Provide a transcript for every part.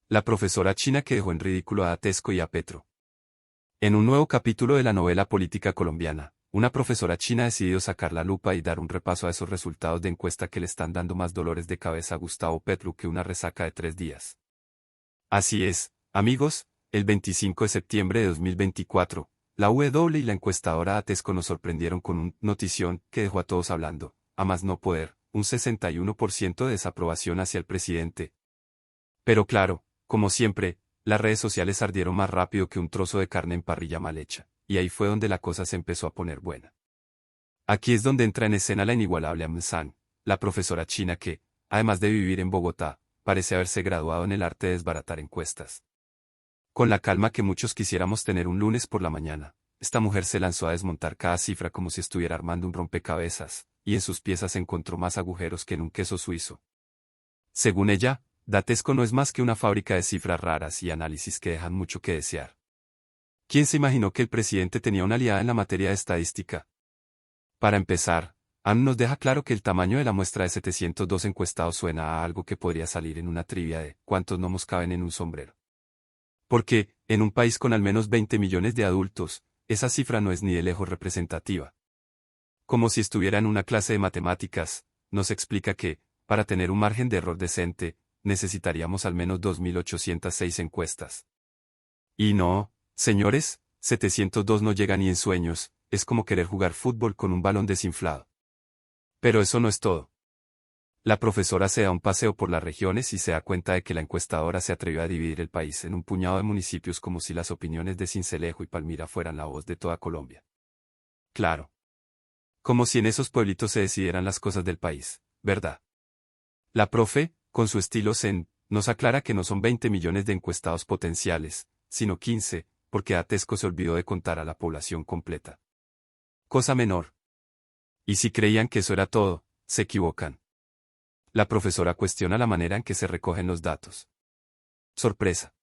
La profesora china que dejó en ridículo a Tesco y a Petro. En un nuevo capítulo de la novela política colombiana, una profesora china ha decidido sacar la lupa y dar un repaso a esos resultados de encuesta que le están dando más dolores de cabeza a Gustavo Petro que una resaca de 3 días. Así es, amigos, el 25 de septiembre de 2024, la W y la encuestadora Tesco nos sorprendieron con un notición que dejó a todos hablando, a más no poder, un 61% de desaprobación hacia el presidente. Pero claro, como siempre, las redes sociales ardieron más rápido que un trozo de carne en parrilla mal hecha, y ahí fue donde la cosa se empezó a poner buena. Aquí es donde entra en escena la inigualable Am San, la profesora china que, además de vivir en Bogotá, parece haberse graduado en el arte de desbaratar encuestas. Con la calma que muchos quisiéramos tener un lunes por la mañana, esta mujer se lanzó a desmontar cada cifra como si estuviera armando un rompecabezas, y en sus piezas encontró más agujeros que en un queso suizo. Según ella, Datesco no es más que una fábrica de cifras raras y análisis que dejan mucho que desear. ¿Quién se imaginó que el presidente tenía una aliada en la materia de estadística? Para empezar, Ann nos deja claro que el tamaño de la muestra de 702 encuestados suena a algo que podría salir en una trivia de ¿cuántos gnomos caben en un sombrero? Porque, en un país con al menos 20 millones de adultos, esa cifra no es ni de lejos representativa. Como si estuviera en una clase de matemáticas, nos explica que, para tener un margen de error decente, necesitaríamos al menos 2.806 encuestas. Y no, señores, 702 no llega ni en sueños, es como querer jugar fútbol con un balón desinflado. Pero eso no es todo. La profesora se da un paseo por las regiones y se da cuenta de que la encuestadora se atrevió a dividir el país en un puñado de municipios como si las opiniones de Sincelejo y Palmira fueran la voz de toda Colombia. Claro. Como si en esos pueblitos se decidieran las cosas del país, ¿verdad? La profe, con su estilo zen, nos aclara que no son 20 millones de encuestados potenciales, sino 15, porque Datesco se olvidó de contar a la población completa. Cosa menor. Y si creían que eso era todo, se equivocan. La profesora cuestiona la manera en que se recogen los datos. Sorpresa.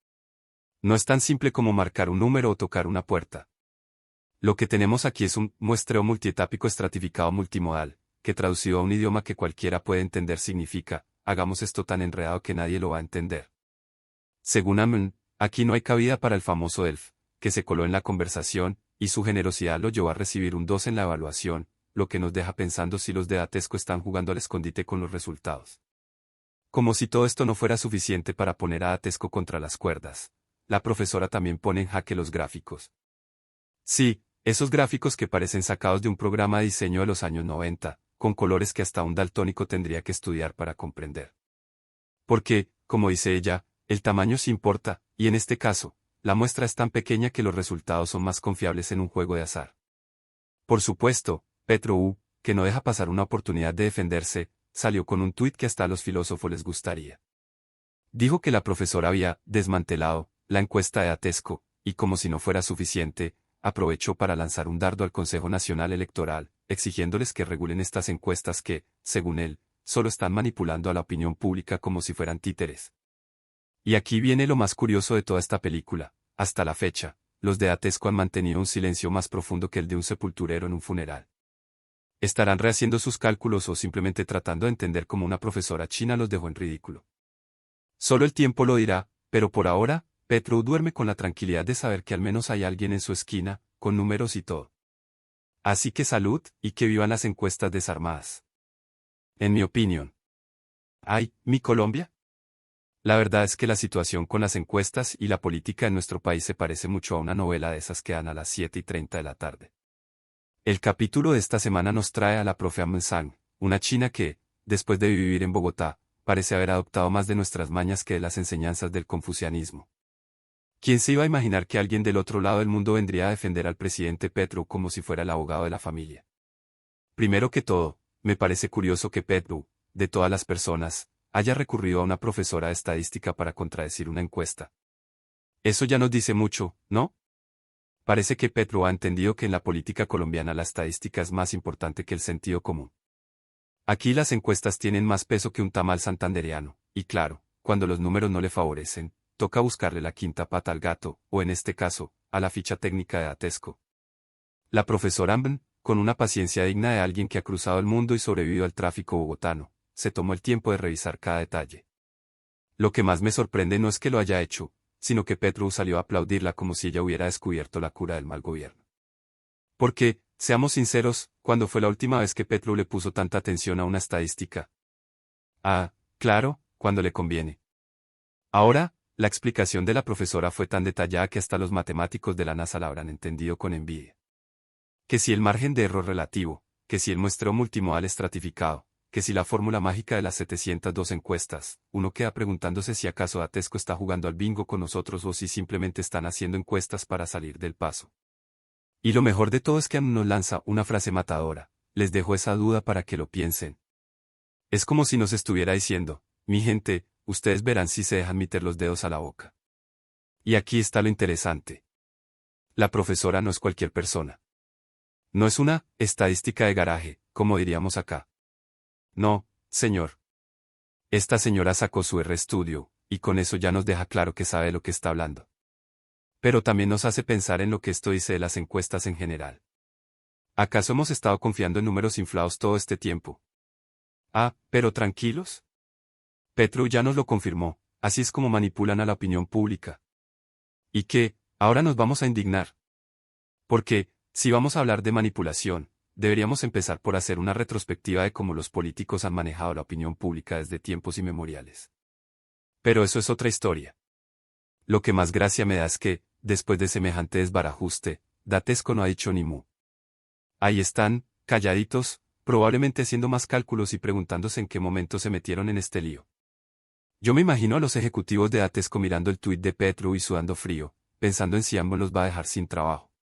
No es tan simple como marcar un número o tocar una puerta. Lo que tenemos aquí es un muestreo multietápico estratificado multimodal, que traducido a un idioma que cualquiera puede entender significa, hagamos esto tan enredado que nadie lo va a entender. Según Amn, aquí no hay cabida para el famoso ELF, que se coló en la conversación, y su generosidad lo llevó a recibir un 2 en la evaluación, lo que nos deja pensando si los de Datesco están jugando al escondite con los resultados. Como si todo esto no fuera suficiente para poner a Datesco contra las cuerdas, la profesora también pone en jaque los gráficos. Sí, esos gráficos que parecen sacados de un programa de diseño de los años 90, con colores que hasta un daltónico tendría que estudiar para comprender. Porque, como dice ella, el tamaño sí importa, y en este caso, la muestra es tan pequeña que los resultados son más confiables en un juego de azar. Por supuesto, Petro U, que no deja pasar una oportunidad de defenderse, salió con un tuit que hasta a los filósofos les gustaría. Dijo que la profesora había desmantelado la encuesta de Datesco, y como si no fuera suficiente, aprovechó para lanzar un dardo al Consejo Nacional Electoral, exigiéndoles que regulen estas encuestas que, según él, solo están manipulando a la opinión pública como si fueran títeres. Y aquí viene lo más curioso de toda esta película. Hasta la fecha, los de Datesco han mantenido un silencio más profundo que el de un sepulturero en un funeral. ¿Estarán rehaciendo sus cálculos o simplemente tratando de entender cómo una profesora china los dejó en ridículo? Solo el tiempo lo dirá, pero por ahora, Petro duerme con la tranquilidad de saber que al menos hay alguien en su esquina, con números y todo. Así que salud, y que vivan las encuestas desarmadas. En mi opinión. ¿Ay, mi Colombia? La verdad es que la situación con las encuestas y la política en nuestro país se parece mucho a una novela de esas que dan a las 7:30 de la tarde. El capítulo de esta semana nos trae a la profe Am San, una china que, después de vivir en Bogotá, parece haber adoptado más de nuestras mañas que de las enseñanzas del confucianismo. ¿Quién se iba a imaginar que alguien del otro lado del mundo vendría a defender al presidente Petro como si fuera el abogado de la familia? Primero que todo, me parece curioso que Petro, de todas las personas, haya recurrido a una profesora de estadística para contradecir una encuesta. Eso ya nos dice mucho, ¿no? Parece que Petro ha entendido que en la política colombiana la estadística es más importante que el sentido común. Aquí las encuestas tienen más peso que un tamal santandereano, y claro, cuando los números no le favorecen, toca buscarle la quinta pata al gato, o en este caso, a la ficha técnica de Datesco. La profesora Amn, con una paciencia digna de alguien que ha cruzado el mundo y sobrevivido al tráfico bogotano, se tomó el tiempo de revisar cada detalle. Lo que más me sorprende no es que lo haya hecho, sino que Petro salió a aplaudirla como si ella hubiera descubierto la cura del mal gobierno. Porque, seamos sinceros, ¿cuándo fue la última vez que Petro le puso tanta atención a una estadística? Ah, claro, cuando le conviene. Ahora, la explicación de la profesora fue tan detallada que hasta los matemáticos de la NASA la habrán entendido con envidia. Que si el margen de error relativo, que si el muestreo multimodal estratificado, que si la fórmula mágica de las 702 encuestas, uno queda preguntándose si acaso Datesco está jugando al bingo con nosotros o si simplemente están haciendo encuestas para salir del paso. Y lo mejor de todo es que nos lanza una frase matadora, les dejo esa duda para que lo piensen. Es como si nos estuviera diciendo, mi gente, ustedes verán si se dejan meter los dedos a la boca. Y aquí está lo interesante. La profesora no es cualquier persona. No es una estadística de garaje, como diríamos acá. No, señor. Esta señora sacó su RStudio, y con eso ya nos deja claro que sabe de lo que está hablando. Pero también nos hace pensar en lo que esto dice de las encuestas en general. ¿Acaso hemos estado confiando en números inflados todo este tiempo? Ah, pero tranquilos. Petro ya nos lo confirmó, así es como manipulan a la opinión pública. ¿Y qué? Ahora nos vamos a indignar. Porque, si vamos a hablar de manipulación, deberíamos empezar por hacer una retrospectiva de cómo los políticos han manejado la opinión pública desde tiempos inmemoriales. Pero eso es otra historia. Lo que más gracia me da es que, después de semejante desbarajuste, Datesco no ha dicho ni mu. Ahí están, calladitos, probablemente haciendo más cálculos y preguntándose en qué momento se metieron en este lío. Yo me imagino a los ejecutivos de Datesco mirando el tuit de Petro y sudando frío, pensando en si ambos los va a dejar sin trabajo.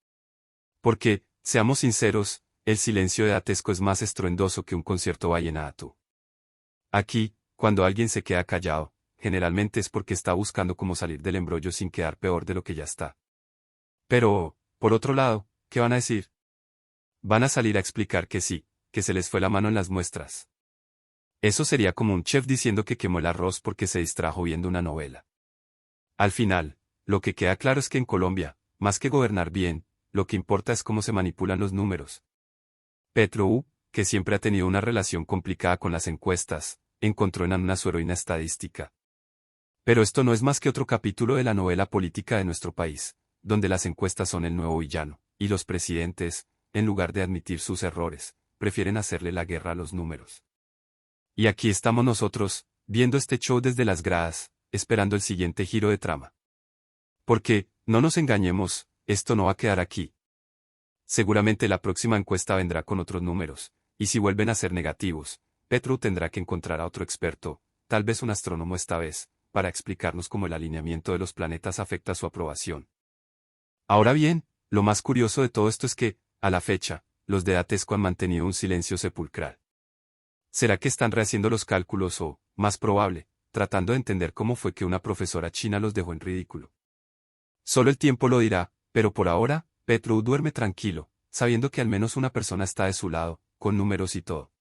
Porque, seamos sinceros, el silencio de Datesco es más estruendoso que un concierto vallenato. Aquí, cuando alguien se queda callado, generalmente es porque está buscando cómo salir del embrollo sin quedar peor de lo que ya está. Pero, por otro lado, ¿qué van a decir? Van a salir a explicar que sí, que se les fue la mano en las muestras. Eso sería como un chef diciendo que quemó el arroz porque se distrajo viendo una novela. Al final, lo que queda claro es que en Colombia, más que gobernar bien, lo que importa es cómo se manipulan los números. Petro, que siempre ha tenido una relación complicada con las encuestas, encontró en Anna su heroína estadística. Pero esto no es más que otro capítulo de la novela política de nuestro país, donde las encuestas son el nuevo villano, y los presidentes, en lugar de admitir sus errores, prefieren hacerle la guerra a los números. Y aquí estamos nosotros, viendo este show desde las gradas, esperando el siguiente giro de trama. Porque, no nos engañemos, esto no va a quedar aquí. Seguramente la próxima encuesta vendrá con otros números, y si vuelven a ser negativos, Petro tendrá que encontrar a otro experto, tal vez un astrónomo esta vez, para explicarnos cómo el alineamiento de los planetas afecta su aprobación. Ahora bien, lo más curioso de todo esto es que, a la fecha, los de Datesco han mantenido un silencio sepulcral. ¿Será que están rehaciendo los cálculos o, más probable, tratando de entender cómo fue que una profesora china los dejó en ridículo? Solo el tiempo lo dirá, pero por ahora, Petro duerme tranquilo, sabiendo que al menos una persona está de su lado, con números y todo.